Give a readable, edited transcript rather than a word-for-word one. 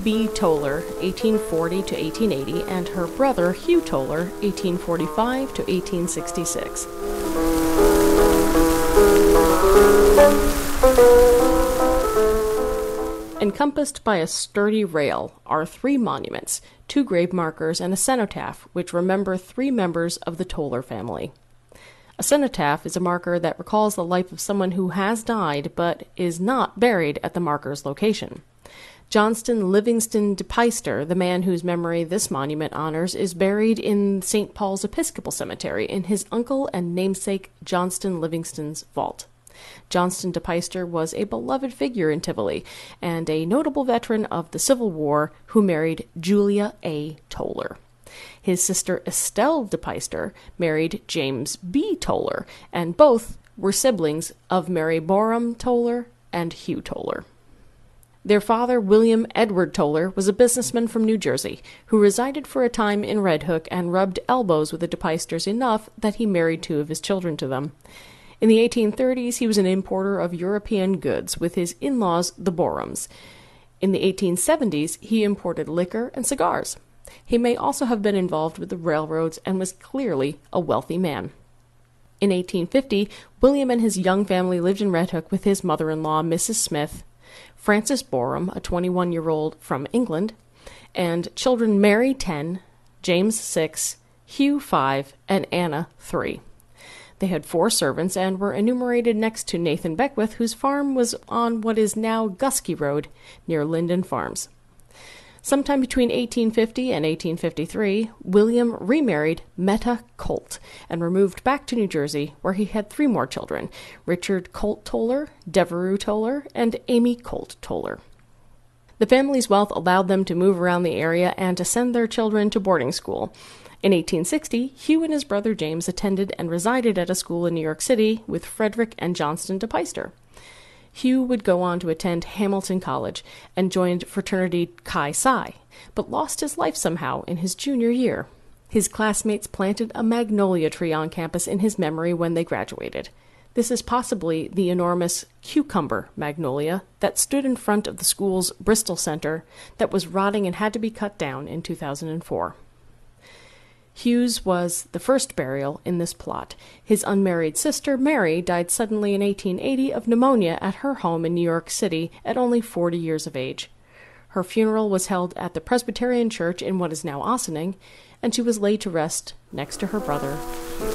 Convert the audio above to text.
B. Toler, 1840 to 1880, and her brother Hugh Toler, 1845 to 1866. Encompassed by a sturdy rail are 3 monuments, 2 grave markers, and a cenotaph, which remember 3 members of the Toler family. A cenotaph is a marker that recalls the life of someone who has died but is not buried at the marker's location. Johnston Livingston de Peyster, the man whose memory this monument honors, is buried in St. Paul's Episcopal Cemetery in his uncle and namesake Johnston Livingston's vault. Johnston de Peyster was a beloved figure in Tivoli and a notable veteran of the Civil War who married Julia A. Toler. His sister Estelle de Peyster married James B. Toler, and both were siblings of Mary Borum Toler and Hugh Toler. Their father, William Edward Toler, was a businessman from New Jersey who resided for a time in Red Hook and rubbed elbows with the de Peysters enough that he married 2 of his children to them. In the 1830s, he was an importer of European goods with his in-laws, the Borums. In the 1870s, he imported liquor and cigars. He may also have been involved with the railroads and was clearly a wealthy man. In 1850, William and his young family lived in Red Hook with his mother-in-law, Mrs. Smith, Francis Borum, a 21-year-old from England, and children Mary 10, James 6, Hugh 5, and Anna 3. They had 4 servants and were enumerated next to Nathan Beckwith, whose farm was on what is now Gusky Road, near Linden Farms. Sometime between 1850 and 1853, William remarried Meta Colt and removed back to New Jersey, where he had 3 more children, Richard Colt Toler, Devereux Toler, and Amy Colt Toler. The family's wealth allowed them to move around the area and to send their children to boarding school. In 1860, Hugh and his brother James attended and resided at a school in New York City with Frederick and Johnston de Peyster. Hugh would go on to attend Hamilton College and joined fraternity Chi Psi, but lost his life somehow in his junior year. His classmates planted a magnolia tree on campus in his memory when they graduated. This is possibly the enormous cucumber magnolia that stood in front of the school's Bristol Center that was rotting and had to be cut down in 2004. Hugh's was the first burial in this plot. His unmarried sister, Mary, died suddenly in 1880 of pneumonia at her home in New York City at only 40 years of age. Her funeral was held at the Presbyterian Church in what is now Ossining, and she was laid to rest next to her brother, Hugh.